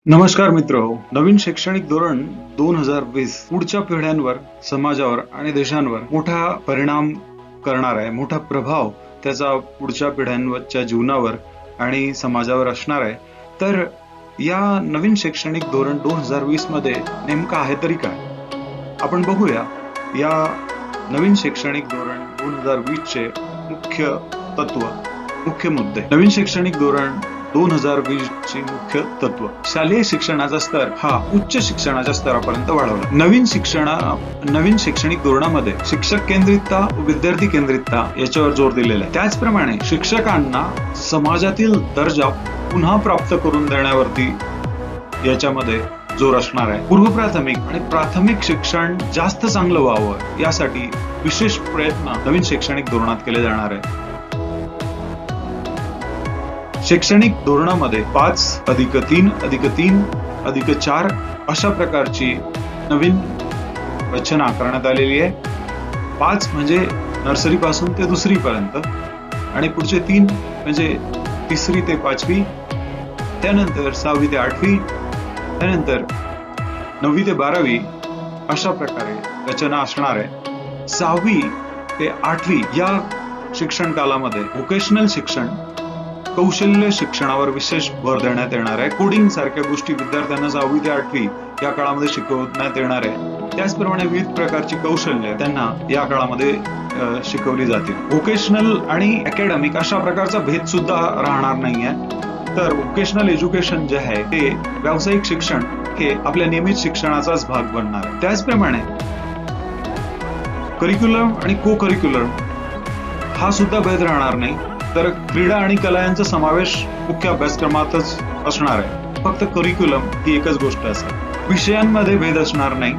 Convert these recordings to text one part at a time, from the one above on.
नमस्कार मित्र हो. नवीन शैक्षणिक धोरण 2020 पुढच्या पिढ्यांवर, समाजावर आणि देशांवर मोठा परिणाम करणार आहे. मोठा प्रभाव त्याचा पुढच्या पिढ्यांच्या जीवनावर आणि समाजावर असणार आहे. तर या नवीन शैक्षणिक धोरण 2020 मध्ये नेमकं आहे तरी काय? आपण बघूया या नवीन शैक्षणिक धोरण 2020 चे मुख्य तत्व, मुख्य मुद्दे. नवीन शैक्षणिक धोरण 2020 ची मुख्य तत्व. शालेय शिक्षणाचा स्तर हा उच्च शिक्षणाच्या स्तरापर्यंत वाढवला. नवीन शैक्षणिक धोरणामध्ये शिक्षक केंद्रितता, विद्यार्थी केंद्रितता याच्यावर जोर दिलेला आहे. त्याचप्रमाणे शिक्षकांना समाजातील दर्जा पुन्हा प्राप्त करून देण्यावरती याच्यामध्ये जोर असणार आहे. पूर्व प्राथमिक आणि प्राथमिक शिक्षण जास्त चांगलं व्हावं यासाठी विशेष प्रयत्न नवीन शैक्षणिक धोरणात केले जाणार आहे. शैक्षणिक धोरणामध्ये 5+3+3+4 अशा प्रकारची नवीन रचना करण्यात आलेली आहे. 5 म्हणजे नर्सरी पासून ते 2री पर्यंत आणि पुढचे 3 म्हणजे 3री ते 5वी, त्यानंतर 6वी ते 8वी, त्यानंतर 9वी ते 12वी अशा प्रकारे रचना असणार आहे. 6वी ते 8वी या शिक्षण कालामध्ये व्होकेशनल शिक्षण, कौशल्य शिक्षणावर विशेष भर देण्यात येणार आहे. कोडिंग सारख्या गोष्टी विद्यार्थ्यांना 6वी ते 8वी या काळामध्ये शिकवण्यात येणार आहे. त्याचप्रमाणे विविध प्रकारची कौशल्य त्यांना या काळामध्ये शिकवली जातील. व्होकेशनल आणि अकॅडमिक अशा प्रकारचा भेद सुद्धा राहणार नाहीये. तर व्होकेशनल एज्युकेशन जे आहे ते व्यावसायिक शिक्षण हे आपल्या नियमित शिक्षणाचाच भाग बनणार आहे. त्याचप्रमाणे करिक्युलम आणि को करिक्युलम हा सुद्धा भेद राहणार नाही. तर क्रीडा आणि कला यांचा समावेश मुख्य अभ्यासक्रमातच असणार आहे. फक्त करिक्युलम ही एकच गोष्ट असेल. विषयांमध्ये भेद असणार नाही,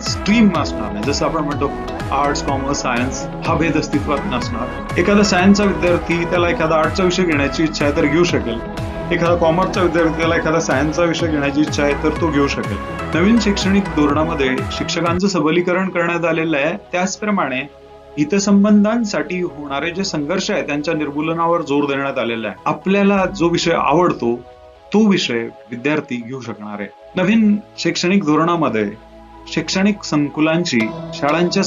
स्ट्रीम असणार नाही. जसं आपण म्हणतो आर्ट्स, कॉमर्स, सायन्स हा भेद अस्तित्वात नसणार. एखादा सायन्सचा विद्यार्थी त्याला एखादा आर्ट्सचा विषय घेण्याची इच्छा आहे तर घेऊ शकेल. एखादा कॉमर्सचा विद्यार्थी त्याला एखादा सायन्सचा विषय घेण्याची इच्छा आहे तर तो घेऊ शकेल. नवीन शैक्षणिक धोरणामध्ये शिक्षकांचं सबलीकरण करण्यात आलेलं आहे. त्याचप्रमाणे हितसंबंधांसाठी होणारे जे संघर्ष आहे त्यांच्या निर्मूलनावर जोर देण्यात आलेला आहे. आपल्याला जो विषय आवडतो तो विषय विद्यार्थी घेऊ शकणार आहे. नवीन शैक्षणिक धोरणामध्ये शैक्षणिक संकुलांची, शाळांच्या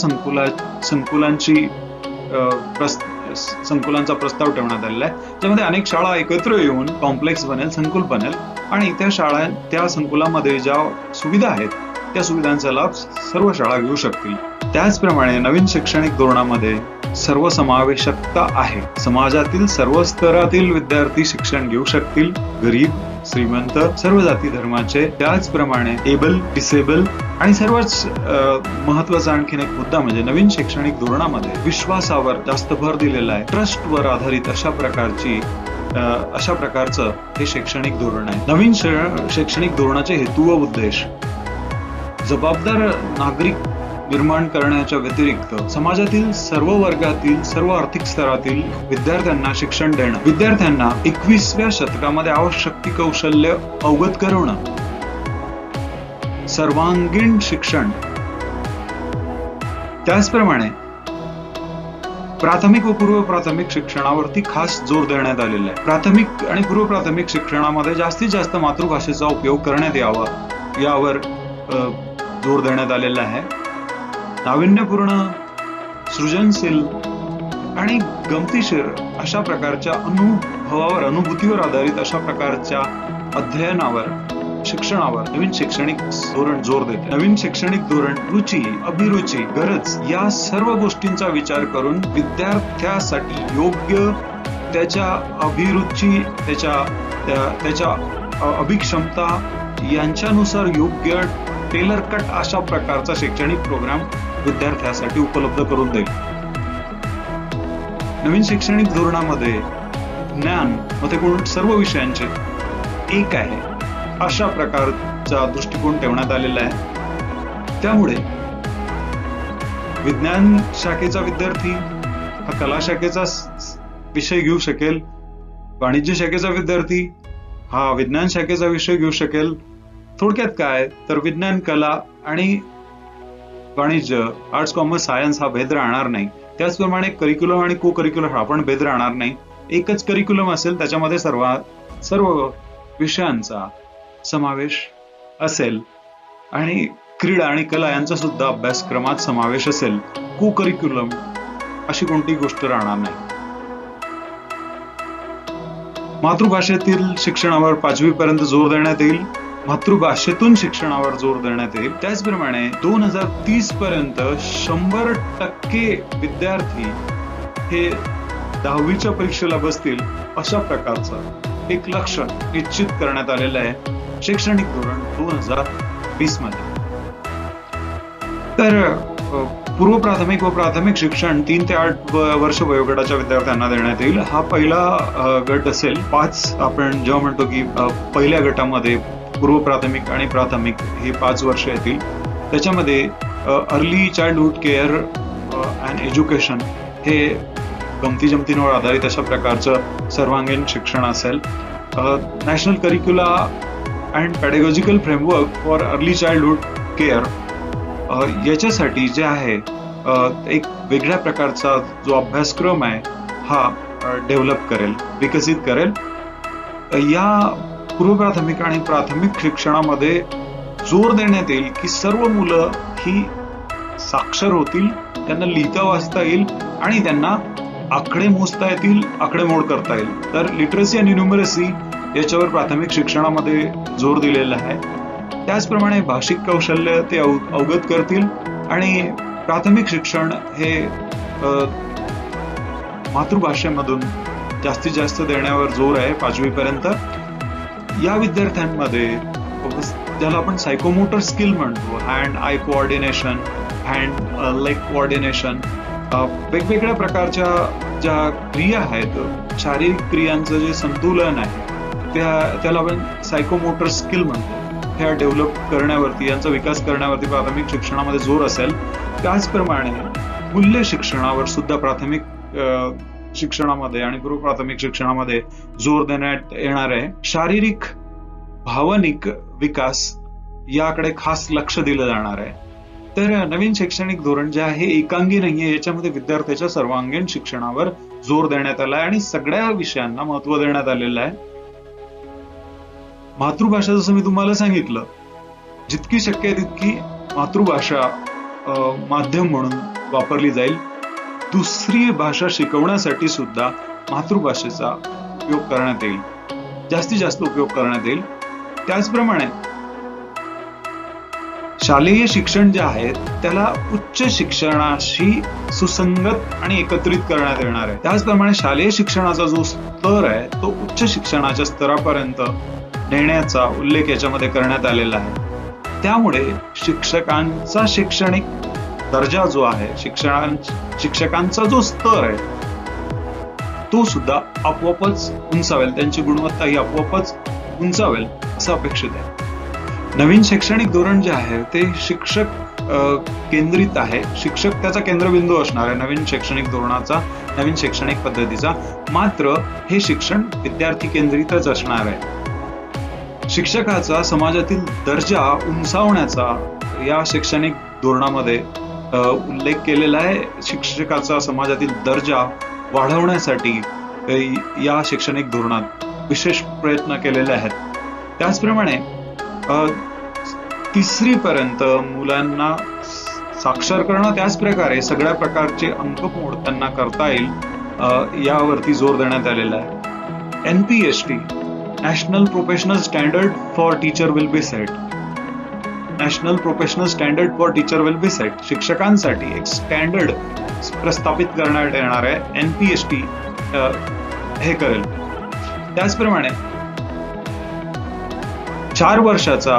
संकुलांचा प्रस्ताव ठेवण्यात आलेला आहे, ज्यामध्ये अनेक शाळा एकत्र येऊन कॉम्प्लेक्स बनेल, संकुल बनेल आणि त्या संकुलामध्ये ज्या सुविधा आहेत त्या सुविधांचा लाभ सर्व शाळा घेऊ शकतील. त्याचप्रमाणे नवीन शैक्षणिक धोरणामध्ये सर्वसमावेशकता आहे. समाजातील सर्व स्तरातील विद्यार्थी शिक्षण घेऊ शकतील. गरीब, श्रीमंत, सर्व जाती धर्माचे. त्याचप्रमाणे एबल, डिसेबल आणि सर्वच महत्वाचा आणखीन एक मुद्दा म्हणजे नवीन शैक्षणिक धोरणामध्ये विश्वासावर जास्त भर दिलेला आहे. ट्रस्टवर आधारित अशा प्रकारचं हे शैक्षणिक धोरण आहे. नवीन शैक्षणिक धोरणाचे हेतू व उद्देश जबाबदार नागरिक निर्माण करण्याच्या व्यतिरिक्त समाजातील सर्व वर्गातील, सर्व आर्थिक स्तरातील विद्यार्थ्यांना शिक्षण देणं, विद्यार्थ्यांना 21व्या शतकामध्ये आवश्यक ती कौशल्य अवगत करवणं, सर्वांगीण शिक्षण. त्याचप्रमाणे प्राथमिक व पूर्व प्राथमिक शिक्षणावरती खास जोर देण्यात आलेला आहे. प्राथमिक आणि पूर्व प्राथमिक शिक्षणामध्ये जास्तीत जास्त मातृभाषेचा उपयोग करण्यात यावा यावर जोर देण्यात आलेला आहे. नाविन्यपूर्ण, सृजनशील आणि गमतीशीर अशा प्रकारच्या अनुभूतीवर आधारित अशा प्रकारच्या अध्ययनावर, शिक्षणावर नवीन शैक्षणिक धोरण जोर देते. नवीन शैक्षणिक धोरण रुची, अभिरुची, गरज या सर्व गोष्टींचा विचार करून विद्यार्थ्यासाठी योग्य त्याच्या अभिरुची, त्याच्या अभिक्षमता यांच्यानुसार योग्य टेलर कट अशा प्रकारचा शैक्षणिक प्रोग्राम विद्यार्थ्यासाठी उपलब्ध करून देईल. नवीन शैक्षणिक धोरणामध्ये ज्ञान मतेकोण सर्व विषयांचे एक आहे अशा प्रकारचा दृष्टिकोन ठेवण्यात आलेला आहे. त्यामुळे विज्ञान शाखेचा विद्यार्थी हा कला शाखेचा विषय घेऊ शकेल. वाणिज्य शाखेचा विद्यार्थी हा विज्ञान शाखेचा विषय घेऊ शकेल. थोडक्यात काय तर विज्ञान, कला आणि वाणिज्य, आर्ट्स, कॉमर्स, सायन्स हा भेद राहणार नाही. त्याचप्रमाणे करिक्युलम आणि को करिक्युलम हा पण भेद राहणार नाही. एकच करिक्युलम असेल, त्याच्यामध्ये सर्व विषयांचा समावेश असेल आणि क्रीडा आणि कला यांचा सुद्धा अभ्यासक्रमात समावेश असेल. को करिक्युलम अशी कोणती गोष्ट राहणार नाही. मातृभाषेतील शिक्षणावर 5वी पर्यंत जोर देण्यात येईल. मातृभाषेतून शिक्षणावर जोर देण्यात येईल. त्याचप्रमाणे 2030 पर्यंत 100% विद्यार्थी हे 10वीच्या परीक्षेला बसतील अशा प्रकारचं एक लक्ष्य निश्चित करण्यात आलेलं आहे शैक्षणिक धोरण 2020 मध्ये. तर पूर्व प्राथमिक व प्राथमिक शिक्षण 3 ते 8 वर्ष वयोगटाच्या विद्यार्थ्यांना देण्यात येईल. हा पहिला गट असेल. 5 आपण जेव्हा म्हणतो की पहिल्या गटामध्ये पूर्व प्राथमिक आणि प्राथमिक हे 5 वर्ष येतील. त्याच्यामध्ये early childhood care and education हे गमती जमतींवर आधारित अशा प्रकारचं सर्वांगीण शिक्षण असेल. National curricula and pedagogical framework for early childhood care याच्यासाठी जे आहे एक वेगळ्या प्रकारचा जो अभ्यासक्रम आहे हा डेव्हलप करेल, विकसित करेल. या पूर्व प्राथमिक आणि प्राथमिक शिक्षणामध्ये जोर देण्यात येईल की सर्व मुलं ही साक्षर होतील, त्यांना लिहिता वाचता येईल आणि त्यांना आकडे मोजता येतील, आकडेमोड करता येईल. तर लिटरसी आणि न्यूमरसी याच्यावर प्राथमिक शिक्षणामध्ये जोर दिलेला आहे. त्याचप्रमाणे भाषिक कौशल्य ते अवगत करतील आणि प्राथमिक शिक्षण हे मातृभाषेमधून जास्तीत जास्त देण्यावर जोर आहे 5वी पर्यंत. या विद्यार्थ्यांमध्ये ज्याला आपण सायकोमोटर स्किल म्हणतो, hand I coordination, hand leg coordination, वेगवेगळ्या प्रकारच्या ज्या क्रिया आहेत, शारीरिक क्रियांचं जे संतुलन आहे त्याला आपण सायकोमोटर स्किल म्हणतो. ह्या डेव्हलप करण्यावरती, यांचा विकास करण्यावरती प्राथमिक शिक्षणामध्ये जोर असेल. त्याचप्रमाणे मूल्य शिक्षणावर सुद्धा प्राथमिक शिक्षणामध्ये आणि पूर्व प्राथमिक शिक्षणामध्ये जोर देण्यात येणार आहे. शारीरिक भावनिक विकास याकडे खास लक्ष दिलं जाणार आहे. तर नवीन शैक्षणिक धोरण जे आहे एकांगी नाहीये. याच्यामध्ये विद्यार्थ्याच्या सर्वांगीण शिक्षणावर जोर देण्यात आला आहे आणि सगळ्या विषयांना महत्व देण्यात आलेलं आहे. मातृभाषा जसं मी तुम्हाला सांगितलं, जितकी शक्य आहे तितकी मातृभाषा माध्यम म्हणून वापरली जाईल. दुसरी भाषा शिकवण्यासाठी सुद्धा मातृभाषेचा उपयोग करण्यात येईल, जास्तीत जास्त उपयोग करण्यात येईल. त्याचप्रमाणे शालेय शिक्षण जे आहे त्याला उच्च शिक्षणाशी सुसंगत आणि एकत्रित करण्यात येणार आहे. त्याचप्रमाणे शालेय शिक्षणाचा जो स्तर आहे तो उच्च शिक्षणाच्या स्तरापर्यंत नेण्याचा उल्लेख याच्यामध्ये करण्यात आलेला आहे. त्यामुळे शिक्षकांचा शैक्षणिक दर्जा जो आहे, शिक्षकांचा जो स्तर आहे तो सुद्धा आपोआपच उंचावेल, त्यांची गुणवत्ता ही आपोआपच उंचावेल असं अपेक्षित आहे. नवीन शैक्षणिक धोरण जे आहे ते शिक्षक केंद्रित आहे. शिक्षक त्याचा केंद्रबिंदू असणार आहे नवीन शैक्षणिक धोरणाचा, नवीन शैक्षणिक पद्धतीचा. मात्र हे शिक्षण विद्यार्थी केंद्रितच असणार आहे. शिक्षकाचा समाजातील दर्जा उंचावण्याचा या शैक्षणिक धोरणामध्ये उल्लेख केलेला आहे. शिक्षकाचा समाजातील दर्जा वाढवण्यासाठी या शैक्षणिक धोरणात विशेष प्रयत्न केलेले आहेत. त्याचप्रमाणे 3री पर्यंत मुलांना साक्षर करणं, त्याच प्रकारे सगळ्या प्रकारचे अंकमोड त्यांना करता येईल यावरती जोर देण्यात आलेला आहे. NPST national professional standard for teacher will be set. National professional standard for teacher will be set. शिक्षकांसाठी एक स्टँडर्ड प्रस्थापित करण्यात येणार आहे. NPST हे करेल. त्याचप्रमाणे 4 वर्षाचा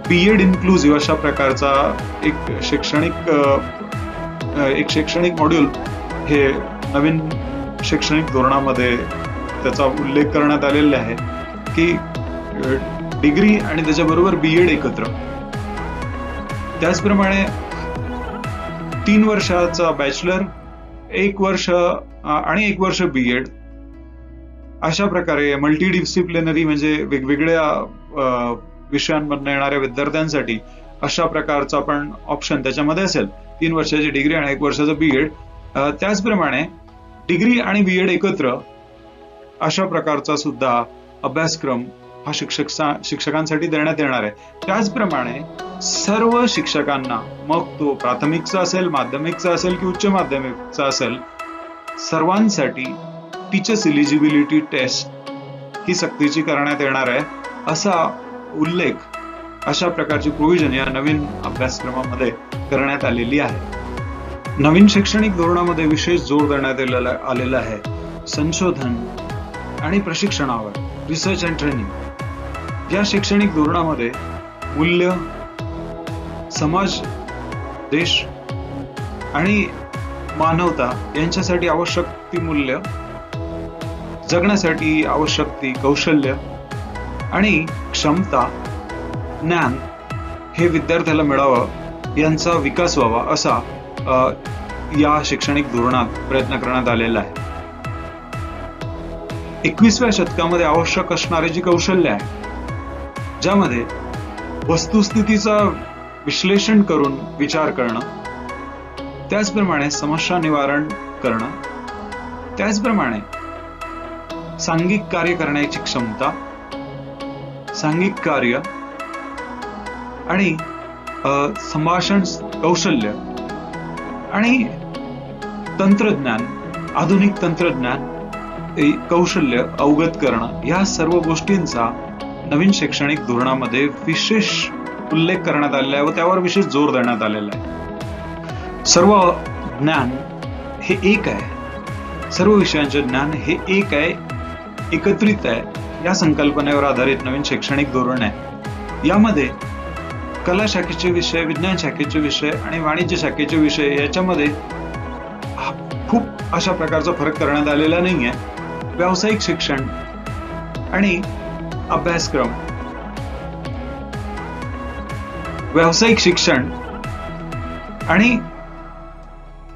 BEd इन्क्लुझिव्ह अशा प्रकारचा एक शैक्षणिक मॉड्यूल हे नवीन शैक्षणिक धोरणामध्ये त्याचा उल्लेख करण्यात आलेला आहे की डिग्री आणि त्याच्याबरोबर BEd एकत्र. त्याचप्रमाणे 3 वर्षाचा बॅचलर, 1 वर्ष आणि 1 वर्ष BEd अशा प्रकारे मल्टीडिसिप्लिनरी म्हणजे वेगवेगळ्या विषयांमधून येणाऱ्या विद्यार्थ्यांसाठी अशा प्रकारचा पण ऑप्शन त्याच्यामध्ये असेल. 3 वर्षाची डिग्री आणि 1 वर्षाचं BEd. त्याचप्रमाणे डिग्री आणि BEd एकत्र अशा प्रकारचा सुद्धा अभ्यासक्रम हा शिक्षकांसाठी देण्यात येणार आहे. त्याचप्रमाणे सर्व शिक्षकांना, मग तो प्राथमिकचा असेल, माध्यमिकचा असेल की उच्च माध्यमिकचा असेल, सर्वांसाठी टीचर्स इलिजिबिलिटी टेस्ट ही सक्तीची करण्यात येणार आहे, असा उल्लेख, अशा प्रकारची प्रोव्हिजन या नवीन अभ्यासक्रमामध्ये करण्यात आलेली आहे. नवीन शैक्षणिक धोरणामध्ये विशेष जोर देण्यात आलेला आहे संशोधन आणि प्रशिक्षणावर, रिसर्च अँड ट्रेनिंग. या शैक्षणिक धोरणामध्ये मूल्य, समाज, देश आणि मानवता यांच्यासाठी आवश्यक ती मूल्य, जगण्यासाठी आवश्यक ती कौशल्य आणि क्षमता, ज्ञान हे विद्यार्थ्याला मिळावं, यांचा विकास व्हावा, असा या शैक्षणिक धोरणात प्रयत्न करण्यात आलेला आहे. 21व्या शतकामध्ये आवश्यक असणारी जी कौशल्य आहे, ज्यामध्ये वस्तुस्थितीचा विश्लेषण करून विचार करणं, त्याचप्रमाणे समस्या निवारण करणं, त्याचप्रमाणे सांघिक कार्य करण्याची क्षमता, सांघिक कार्य आणि संभाषण कौशल्य आणि तंत्रज्ञान, आधुनिक तंत्रज्ञान कौशल्य अवगत करणं, या सर्व गोष्टींचा नवीन शैक्षणिक धोरणामध्ये विशेष उल्लेख करण्यात आलेला आहे व त्यावर विशेष जोर देण्यात आलेला आहे. सर्व ज्ञान हे एक आहे, सर्व विषयांचे ज्ञान हे एक आहे, एकत्रित आहे, या संकल्पनेवर आधारित नवीन शैक्षणिक धोरण आहे. यामध्ये कला शाखेचे विषय, विज्ञान शाखेचे विषय आणि वाणिज्य शाखेचे विषय याच्यामध्ये खूप अशा प्रकारचा फरक करण्यात आलेला नाहीये. व्यावसायिक शिक्षण आणि अभ्यासक्रम, व्यावसायिक शिक्षण आणि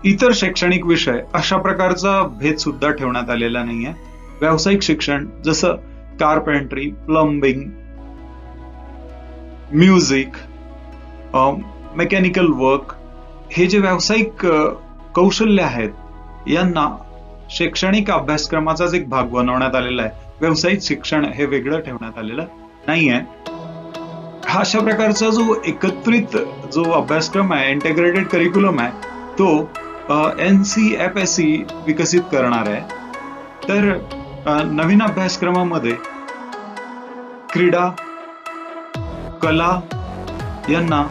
इतर शैक्षणिक विषय अशा प्रकारचा भेद सुद्धा ठेवण्यात आलेला नाहीये. व्यावसायिक शिक्षण जसं carpentry, plumbing, music, mechanical work, हे जे व्यावसायिक कौशल्य आहेत, यांना शैक्षणिक अभ्यासक्रमाचाच एक भाग बनवण्यात आलेला आहे. व्यावसायिक शिक्षण हे वेगळं ठेवण्यात आलेलं नाहीये. हा अशा प्रकारचा जो एकत्रित जो अभ्यासक्रम आहे, इंटिग्रेटेड करिक्युलम आहे, तो NCFSE विकसित करणार आहे. तर नवीन अभ्यासक्रमामध्ये क्रीडा, कला यांना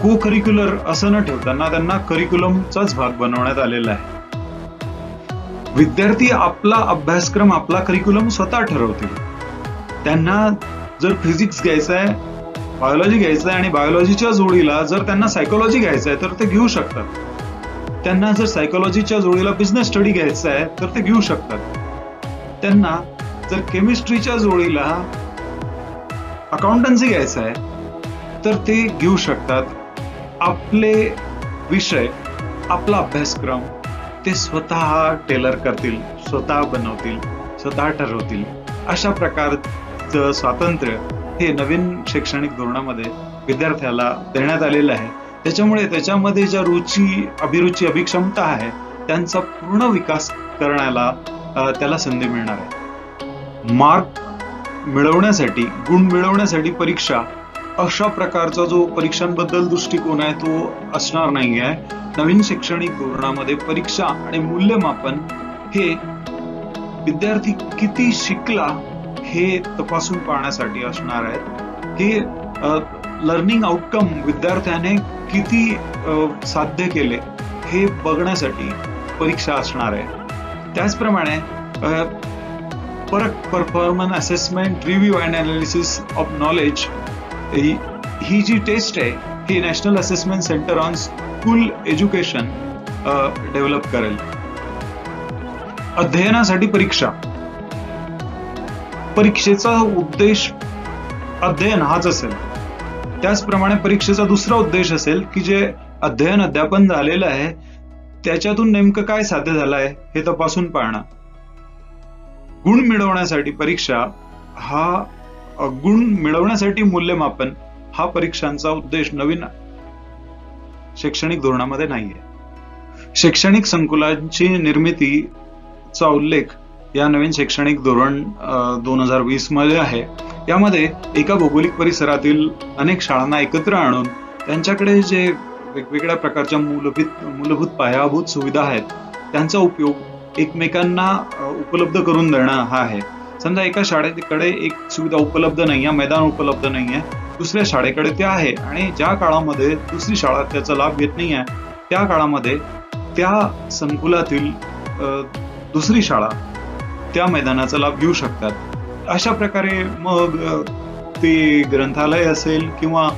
को करिक्युलर असं न ठेवताना त्यांना करिक्युलमचाच भाग बनवण्यात आलेला आहे. विद्यार्थी आपला अभ्यासक्रम, आपला करिक्युलम स्वतः ठरवतील. त्यांना जर फिजिक्स घ्यायचं आहे, बायोलॉजी घ्यायचं आहे आणि बायोलॉजीच्या जोडीला जर त्यांना सायकोलॉजी घ्यायचं आहे तर ते घेऊ शकतात. त्यांना जर सायकोलॉजीच्या जोडीला बिझनेस स्टडी घ्यायचा आहे तर ते घेऊ शकतात. त्यांना जर केमिस्ट्रीच्या जोडीला अकाउंटन्सी घ्यायचं आहे तर ते घेऊ शकतात. आपले विषय, आपला अभ्यासक्रम ते स्वतः टेलर करतील, स्वतः बनवतील, स्वतः ठरवतील. अशा प्रकारचं स्वातंत्र्य हे नवीन शैक्षणिक धोरणामध्ये विद्यार्थ्याला देण्यात आलेलं आहे. त्याच्यामुळे त्याच्यामध्ये ज्या रुची, अभिरुची, अभिक्षमता आहे, त्यांचा पूर्ण विकास करण्याला त्याला संधी मिळणार आहे. मार्क मिळवण्यासाठी, गुण मिळवण्यासाठी परीक्षा, अशा प्रकारचा जो परीक्षांबद्दल दृष्टिकोन आहे तो असणार नाही आहे. नवीन शैक्षणिक धोरणामध्ये परीक्षा आणि मूल्यमापन हे विद्यार्थी किती शिकला हे तपासून पाहण्यासाठी असणार आहेत. हे लर्निंग आउटकम विद्यार्थ्याने किती साध्य केले हे बघण्यासाठी परीक्षा असणार आहे. त्याचप्रमाणे performance assessment, review and analysis of knowledge ही जी टेस्ट आहे, ही national assessment centre on school education develop करेल. अध्ययनासाठी परीक्षा, परीक्षेचा उद्देश अध्ययन हाच असेल. त्याचप्रमाणे परीक्षेचा दुसरा उद्देश असेल की जे अध्ययन, अध्यापन झालेलं आहे त्याच्यातून नेमकं काय साध्य झालं आहे हे तपासून पाहणं. गुण मिळवण्यासाठी परीक्षा, हा गुण मिळवण्यासाठी मूल्यमापन हा परीक्षांचा उद्देश नवीन शैक्षणिक धोरणामध्ये नाहीये. शैक्षणिक संकुलांची निर्मितीचा उल्लेख या नवीन शैक्षणिक धोरण 2020 मध्ये आहे. यामध्ये एका भौगोलिक परिसरातील अनेक शाळांना एकत्र आणून त्यांच्याकडे जे वेगवेगळ्या प्रकारच्या मूलभूत पायाभूत सुविधा आहेत त्यांचा उपयोग एकमेकांना उपलब्ध करून देणं हा आहे. समजा एका शाळेकडे एक सुविधा उपलब्ध नाहीये, मैदान उपलब्ध नाहीये, दुसऱ्या शाळेकडे ते आहे आणि ज्या काळामध्ये दुसरी शाळा त्याचा लाभ घेत नाहीये त्या काळामध्ये त्या संकुलातील दुसरी शाळा त्या मैदानाचा लाभ घेऊ शकतात. अशा प्रकारे मग ते ग्रंथालय असेल किंवा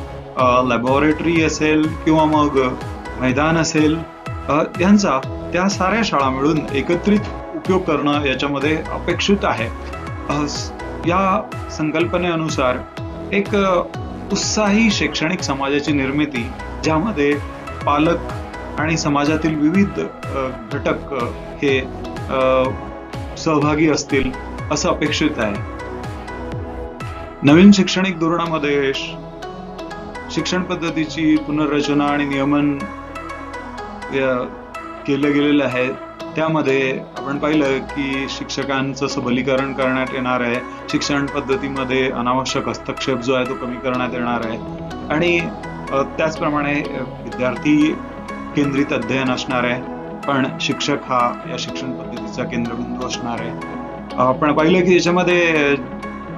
लॅबोरेटरी असेल किंवा मग मैदान असेल यांचा त्या साऱ्या शाळा मिळून एकत्रित उपयोग करणं याच्यामध्ये अपेक्षित आहे. या संकल्पनेनुसार एक उत्साही शैक्षणिक समाजाची निर्मिती ज्यामध्ये पालक आणि समाजातील विविध घटक हे सहभागी असतील असं अपेक्षित आहे. नवीन शैक्षणिक धोरणामध्ये शिक्षण पद्धतीची पुनर्रचना आणि नियमन केलं गेलेलं आहे. त्यामध्ये आपण पाहिलं की शिक्षकांचं सबलीकरण करण्यात येणार आहे. शिक्षण पद्धतीमध्ये अनावश्यक हस्तक्षेप जो आहे तो कमी करण्यात येणार आहे आणि त्याचप्रमाणे विद्यार्थी केंद्रित अध्ययन असणार आहे, पण शिक्षक हा या शिक्षण पद्धतीचा केंद्रबिंदू असणार आहे. आपण पाहिलं की याच्यामध्ये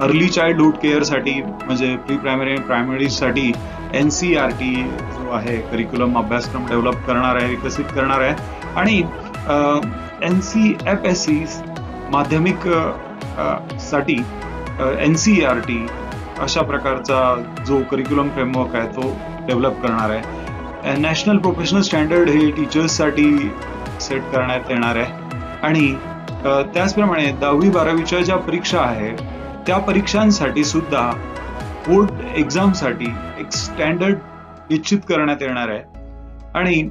अर्ली चाइल्डहुड केअर साठी म्हणजे प्री प्रायमरी आणि प्रायमरी साठी NCERT जो आहे करिक्युलम अभ्यासक्रम डेव्हलप करणार आहे, विकसित करणार आहे आणि NCFSE माध्यमिक साठी NCERT अशा प्रकारचा जो करिक्युलम फ्रेमवर्क आहे तो डेव्हलप करणार आहे. नॅशनल प्रोफेशनल स्टँडर्ड हे टीचर्ससाठी सेट करण्यात येणार आहे आणि त्याचप्रमाणे 10वी-12वीच्या ज्या परीक्षा आहेत त्या परीक्षांसाठी सुद्धा बोर्ड एक्झामसाठी एक स्टँडर्ड निश्चित करण्यात येणार आहे आणि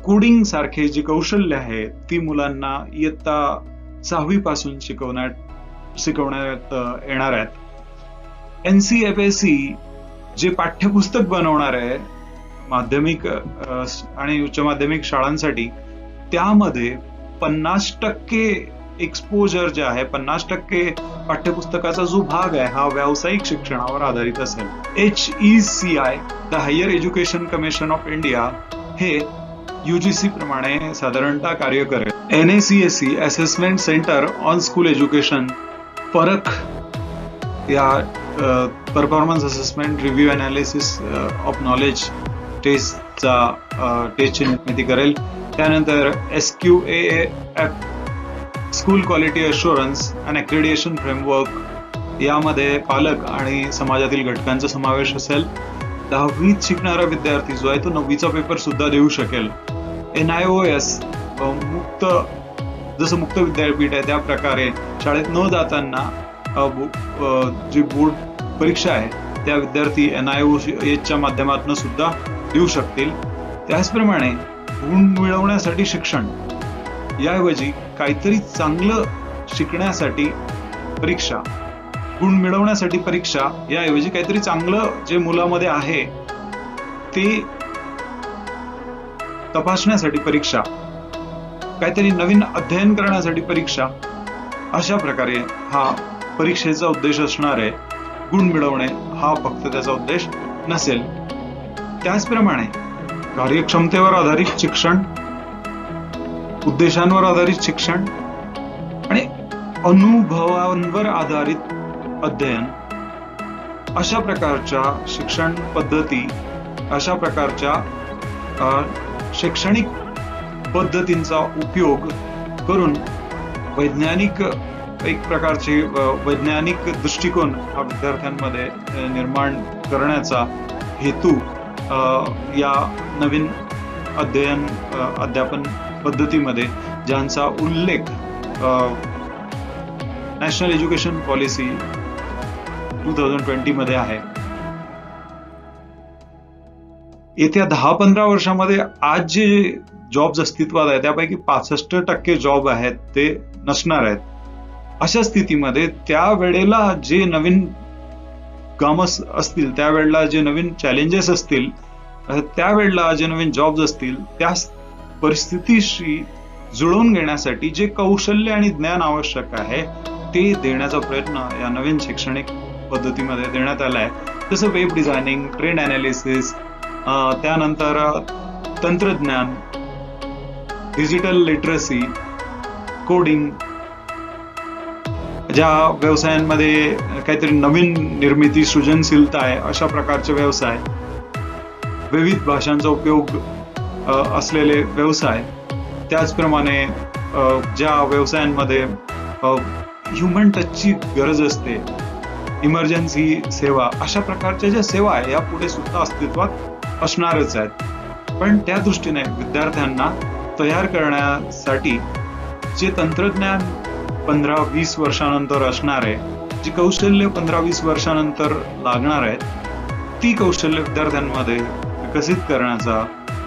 कोडिंग सारखे जे कौशल्य आहे ती मुलांना इयत्ता 6वी पासून शिकवण्यात येणार आहेत. NCFSE जे पाठ्यपुस्तक बनवणार आहे माध्यमिक आणि उच्च माध्यमिक शाळांसाठी त्यामध्ये 50% एक्सपोजर जे आहे 50% पाठ्यपुस्तकाचा जो भाग आहे हा व्यावसायिक शिक्षणावर आधारित असेल. HECI the higher education commission of India हे UGC प्रमाणे साधारणतः कार्य करेल. NACSE assessment centre on school education Parakh या performance assessment review analysis of knowledge टेस्टची निर्मिती करेल. त्यानंतर SQAAF school quality assurance and accreditation framework यामध्ये पालक आणि समाजातील घटकांचा समावेश असेल. 10वीत शिकणारा विद्यार्थी जो आहे तो 9वीचा पेपर सुद्धा देऊ शकेल. NIOS जसं मुक्त विद्यापीठ आहे त्या प्रकारे शाळेत न जाताना जी बोर्ड परीक्षा आहे त्या विद्यार्थी NIOS च्या माध्यमातून सुद्धा देऊ शकतील. त्याचप्रमाणे गुण मिळवण्यासाठी शिक्षण याऐवजी काहीतरी चांगलं शिकण्यासाठी परीक्षा, गुण मिळवण्यासाठी परीक्षा याऐवजी काहीतरी चांगलं जे मुलामध्ये आहे ते तपासण्यासाठी परीक्षा, काहीतरी नवीन अध्ययन करण्यासाठी परीक्षा, अशा प्रकारे हा परीक्षेचा उद्देश असणार आहे. गुण मिळवणे हा फक्त त्याचा उद्देश नसेल. त्याचप्रमाणे कार्यक्षमतेवर आधारित शिक्षण, उद्देशांवर आधारित शिक्षण आणि अनुभवांवर आधारित अध्ययन अशा प्रकारच्या शिक्षण पद्धती, अशा प्रकारच्या शैक्षणिक पद्धतींचा उपयोग करून वैज्ञानिक एक प्रकारचे वैज्ञानिक दृष्टिकोन हा विद्यार्थ्यांमध्ये निर्माण करण्याचा हेतू या नवीन अध्यापन पद्धतीमध्ये ज्यांचा उल्लेख नॅशनल एज्युकेशन पॉलिसी 2020 मध्ये आहे. येत्या 10-15 वर्षामध्ये आज जे जॉब्स अस्तित्वात आहे त्यापैकी 65% जॉब आहेत ते नसणार आहेत. अशा स्थितीमध्ये त्यावेळेला जे नवीन कामं असतील, त्यावेळेला जे नवीन चॅलेंजेस असतील, त्यावेळेला जे नवीन जॉब्स असतील त्या परिस्थितीशी जुळवून घेण्यासाठी जे कौशल्य आणि ज्ञान आवश्यक आहे ते देण्याचा प्रयत्न या नवीन शैक्षणिक पद्धतीमध्ये देण्यात आला आहे. जसं वेब डिझायनिंग, ट्रेंड अनालिसिस, त्यानंतर तंत्रज्ञान, डिजिटल लिटरसी, कोडिंग, ज्या व्यवसायांमध्ये काहीतरी नवीन निर्मिती, सृजनशीलता आहे अशा प्रकारचे व्यवसाय, विविध भाषांचा उपयोग असलेले व्यवसाय, त्याचप्रमाणे ज्या व्यवसायांमध्ये ह्युमन टचची गरज असते, इमर्जन्सी सेवा, अशा प्रकारच्या ज्या सेवा आहे या पुढे सुद्धा अस्तित्वात असणारच आहेत. पण त्या दृष्टीने विद्यार्थ्यांना तयार करण्यासाठी जे तंत्रज्ञान 15-20 वर्षानंतर असणार आहे, जी कौशल्य 15-20 वर्षानंतर लागणार आहेत, ती कौशल्य विद्यार्थ्यांमध्ये विकसित करण्याचा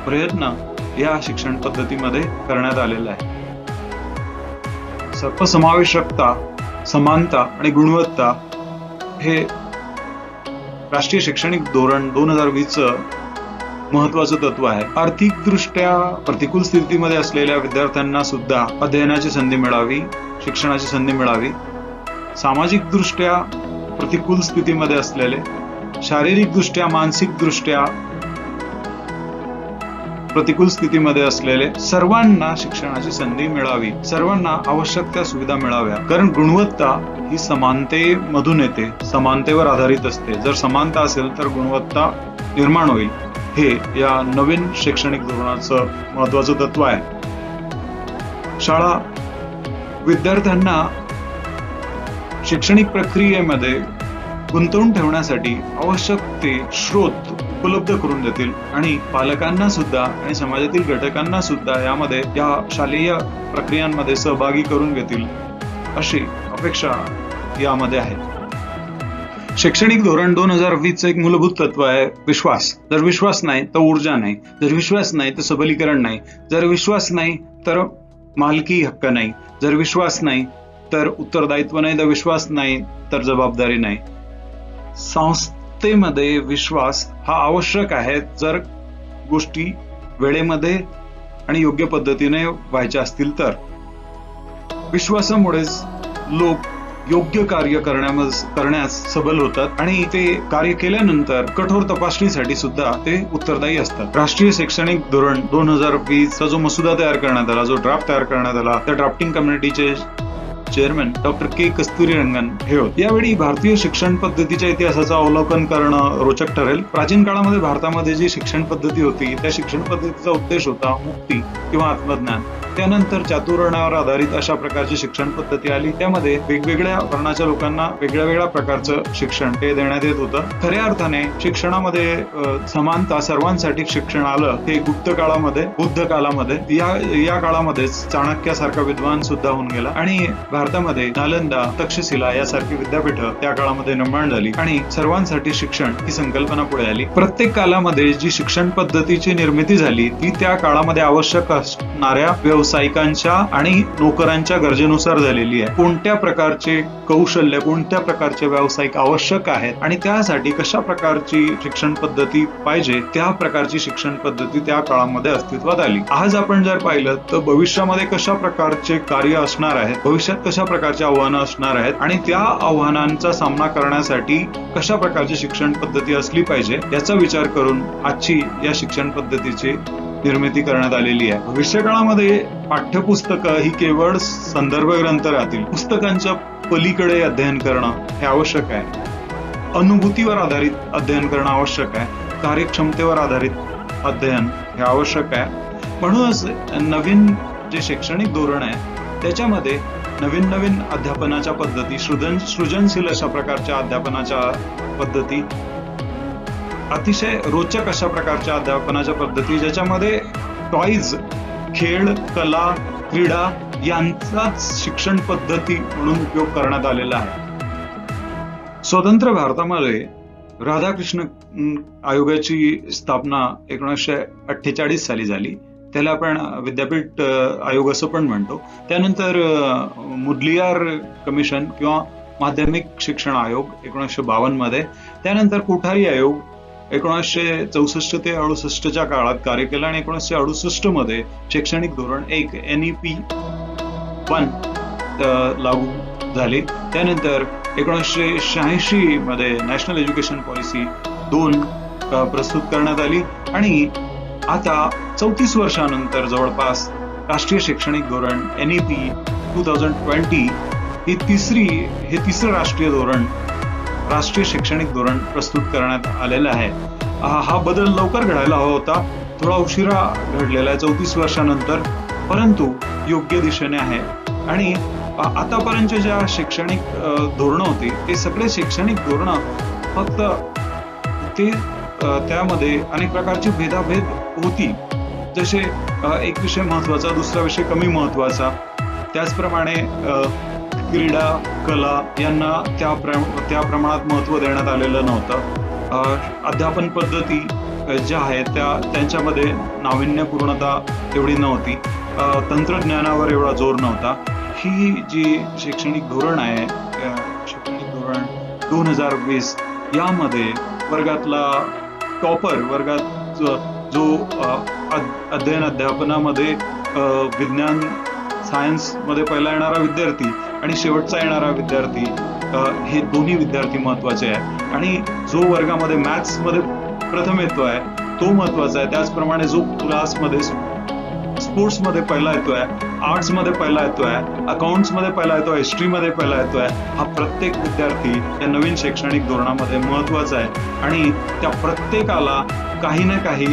प्रयत्न या शिक्षण पद्धतीमध्ये करण्यात आलेला आहे. सर्वसमावेशकता, समानता आणि गुणवत्ता हे राष्ट्रीय शैक्षणिक धोरण 2020चं महत्वाचं तत्व आहे. आर्थिकदृष्ट्या प्रतिकूल स्थितीमध्ये असलेल्या विद्यार्थ्यांना सुद्धा अध्ययनाची संधी मिळावी, शिक्षणाची संधी मिळावी. सामाजिक दृष्ट्या प्रतिकूल स्थितीमध्ये असलेले, शारीरिकदृष्ट्या, मानसिकदृष्ट्या प्रतिकूल स्थितीमध्ये असलेले सर्वांना शिक्षणाची संधी मिळावी, सर्वांना आवश्यक त्या सुविधा मिळाव्या. कारण गुणवत्ता ही समानतेमधून येते, समानतेवर आधारित असते. जर समानता असेल तर गुणवत्ता निर्माण होईल. हे या नवीन शैक्षणिक धोरणाचं महत्वाचं तत्व आहे. शाळा विद्यार्थ्यांना शैक्षणिक प्रक्रियेमध्ये गुंतवून ठेवण्यासाठी आवश्यक ते स्रोत उपलब्ध करून देतील आणि पालकांना सुद्धा आणि समाजातील घटकांना सुद्धा यामध्ये, या शालेय प्रक्रियांमध्ये सहभागी करून घेतील अशी अपेक्षा यामध्ये आहे. शैक्षणिक धोरण 2020चं एक मूलभूत तत्व आहे विश्वास. जर विश्वास नाही तर ऊर्जा नाही, जर विश्वास नाही तर सबलीकरण नाही, जर विश्वास नाही तर मालकी हक्क नाही, जर विश्वास नाही तर उत्तरदायित्व नाही, जर विश्वास नाही तर जबाबदारी नाही. संस्थेमध्ये विश्वास हा आवश्यक आहे जर गोष्टी वेळेमध्ये आणि योग्य पद्धतीने व्हायच्या असतील तर. विश्वासामुळेच लोक योग्य कार्य करण्यास सबल होतात आणि ते कार्य केल्यानंतर कठोर तपासणीसाठी सुद्धा ते उत्तरदायी असतात. राष्ट्रीय शैक्षणिक धोरण 2020चा जो मसुदा तयार करण्यात आला, जो ड्राफ्ट तयार करण्यात आला, त्या ड्राफ्टिंग कमिटीचे चेअरमन डॉक्टर के कस्तुरीरंगन हे होते. यावेळी भारतीय शिक्षण पद्धतीच्या इतिहासाचं अवलोकन करणं रोचक ठरेल. प्राचीन काळामध्ये भारतामध्ये जी शिक्षण पद्धती होती त्या शिक्षण पद्धतीचा उद्देश होता मुक्ती किंवा आत्मज्ञान. त्यानंतर चातुर्वर्ण्यावर आधारित अशा प्रकारची शिक्षण पद्धती आली. त्यामध्ये वेगवेगळ्या वर्णाच्या लोकांना वेगळ्या वेगळ्या प्रकारचं शिक्षण ते देण्यात येत होतं. खऱ्या अर्थाने शिक्षणामध्ये समानता, सर्वांसाठी शिक्षण आलं हे गुप्त काळामध्ये, बुद्ध काळामध्ये. या काळामध्येच चाणक्यासारखा विद्वान सुद्धा होऊन गेला आणि भारतामध्ये नालंदा, तक्षशिला यासारखी विद्यापीठं त्या काळामध्ये निर्माण झाली आणि सर्वांसाठी शिक्षण ही संकल्पना पुढे आली. प्रत्येक काळामध्ये जी शिक्षण पद्धतीची निर्मिती झाली ती त्या काळामध्ये आवश्यक असणाऱ्या व्यावसायिकांच्या आणि नोकरांच्या गरजेनुसार झालेली आहे. कोणत्या प्रकारचे कौशल्य, कोणत्या प्रकारचे व्यावसायिक आवश्यक आहेत आणि त्यासाठी कशा प्रकारची शिक्षण पद्धती पाहिजे, त्या प्रकारची शिक्षण पद्धती त्या काळामध्ये अस्तित्वात आली. आज आपण जर पाहिलं तर भविष्यामध्ये कशा प्रकारचे कार्य असणार आहेत, भविष्यात कशा प्रकारची आव्हानं असणार आहेत आणि त्या आव्हानांचा सामना करण्यासाठी कशा प्रकारची शिक्षण पद्धती असली पाहिजे याचा विचार करून आजची या शिक्षण पद्धतीची निर्मिती करण्यात आलेली आहे. भविष्यकाळामध्ये पाठ्यपुस्तकं ही केवळ संदर्भ ग्रंथ राहतील. पुस्तकांच्या पलीकडे अध्ययन करणं हे आवश्यक आहे. अनुभूतीवर आधारित अध्ययन करणं आवश्यक आहे. कार्यक्षमतेवर आधारित अध्ययन हे आवश्यक आहे. म्हणूनच नवीन जे शैक्षणिक धोरण आहे त्याच्यामध्ये नवीन नवीन अध्यापनाच्या पद्धती, सृजनशील अशा प्रकारच्या अध्यापनाच्या पद्धती, अतिशय रोचक अशा प्रकारच्या अध्यापनाच्या पद्धती ज्याच्यामध्ये टॉईज, खेळ, कला, क्रीडा यांचाच शिक्षण पद्धती म्हणून उपयोग करण्यात आलेला आहे. स्वतंत्र भारतामध्ये राधाकृष्ण आयोगाची स्थापना 1948 साली झाली. त्याला आपण विद्यापीठ आयोग असं पण म्हणतो. त्यानंतर मुदलियार कमिशन किंवा माध्यमिक शिक्षण आयोग 1952 मध्ये, त्यानंतर कोठारी आयोग 1964 ते 68च्या काळात कार्य केलं आणि 1968 मध्ये शैक्षणिक धोरण 1 NEP 1 लागू झाले. त्यानंतर 1986 मध्ये नॅशनल एज्युकेशन पॉलिसी 2 प्रस्तुत करण्यात आली आणि आता 34 वर्षानंतर जवळपास राष्ट्रीय शैक्षणिक धोरण NEP 2020 हे तिसरं राष्ट्रीय शैक्षणिक धोरण प्रस्तुत करण्यात आलेलं आहे. हा बदल लवकर घडायला हवा होता, थोडा उशिरा घडलेला आहे 34 वर्षानंतर, परंतु योग्य दिशेने आहे. आणि आतापर्यंतच्या ज्या शैक्षणिक धोरणं होती ते सगळे शैक्षणिक धोरणं फक्त त्यामध्ये अनेक प्रकारची भेदाभेद होती. जसे एक विषय महत्वाचा, दुसरा विषय कमी महत्वाचा. त्याचप्रमाणे क्रीडा, कला यांना त्या प्रमाणात महत्त्व देण्यात आलेलं नव्हतं. अध्यापन पद्धती ज्या आहेत त्यांच्यामध्ये नाविन्यपूर्णता एवढी नव्हती. तंत्रज्ञानावर एवढा जोर नव्हता. ही जी शैक्षणिक धोरण आहे, शैक्षणिक धोरण 2020 यामध्ये वर्गातला टॉपर, वर्गात जो अध्यापनामध्ये विज्ञान सायन्स मध्ये पहिला येणारा विद्यार्थी आणि शेवटचा येणारा विद्यार्थी, हे दोन्ही विद्यार्थी महत्वाचे आहे. आणि जो वर्गामध्ये मॅथ्स मध्ये प्रथम येतोय तो महत्वाचा आहे. त्याचप्रमाणे जो क्लासमध्ये स्पोर्ट्स मध्ये पहिला येतोय, आर्ट्स मध्ये पहिला येतोय, अकाउंट्स मध्ये पहिला येतोय, हिस्ट्री मध्ये पहिला येतोय, हा प्रत्येक विद्यार्थी या नवीन शैक्षणिक धोरणामध्ये महत्वाचा आहे. आणि त्या प्रत्येकाला काही ना काही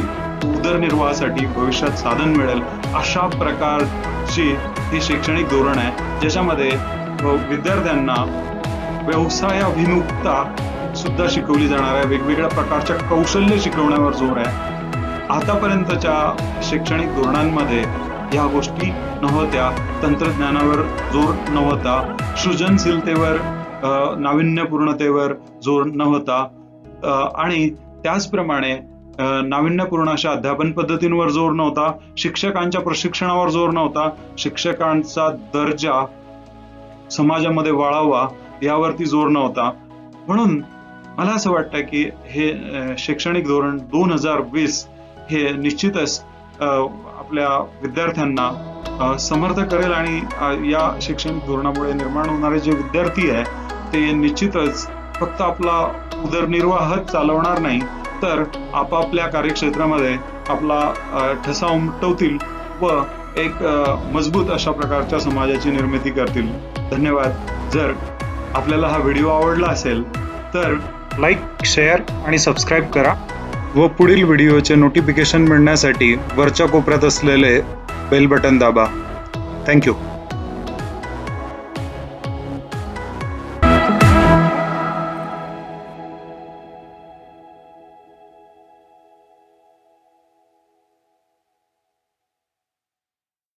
उदरनिर्वाहासाठी भविष्यात साधन मिळेल अशा प्रकारची हे शैक्षणिक धोरण आहे, ज्याच्यामध्ये विद्यार्थ्यांना व्यवसायाभिमुखता सुद्धा शिकवली जाणार आहे. वेगवेगळ्या प्रकारच्या कौशल्य शिकवण्यावर जोर आहे. आतापर्यंतच्या शैक्षणिक धोरणांमध्ये या गोष्टी नव्हत्या. तंत्रज्ञानावर जोर नव्हता, सृजनशीलतेवर, नाविन्यपूर्णतेवर जोर नव्हता आणि त्याचप्रमाणे नाविन्यपूर्ण अशा अध्यापन पद्धतींवर जोर नव्हता. शिक्षकांच्या प्रशिक्षणावर जोर नव्हता. शिक्षकांचा दर्जा समाजामध्ये वाढावा यावरती जोर नव्हता. म्हणून मला असं वाटतं की हे शैक्षणिक धोरण 2020 हे निश्चितच आपल्या विद्यार्थ्यांना समर्थ करेल आणि या शैक्षणिक धोरणामुळे निर्माण होणारे जे विद्यार्थी आहे ते निश्चितच फक्त आपला उदरनिर्वाहच चालवणार नाही, तर आपापल्या कार्यक्षेत्रामध्ये आपला ठसा उमटवतील व एक मजबूत अशा प्रकारच्या समाजाची निर्मिती करतील. धन्यवाद. जर आपल्याला हा व्हिडिओ आवडला असेल तर लाईक, शेअर आणि सबस्क्राईब करा व पुढील व्हिडिओचे नोटिफिकेशन मिळण्यासाठी वरच्या कोपऱ्यात असलेले बेल बटन दाबा. थँक्यू.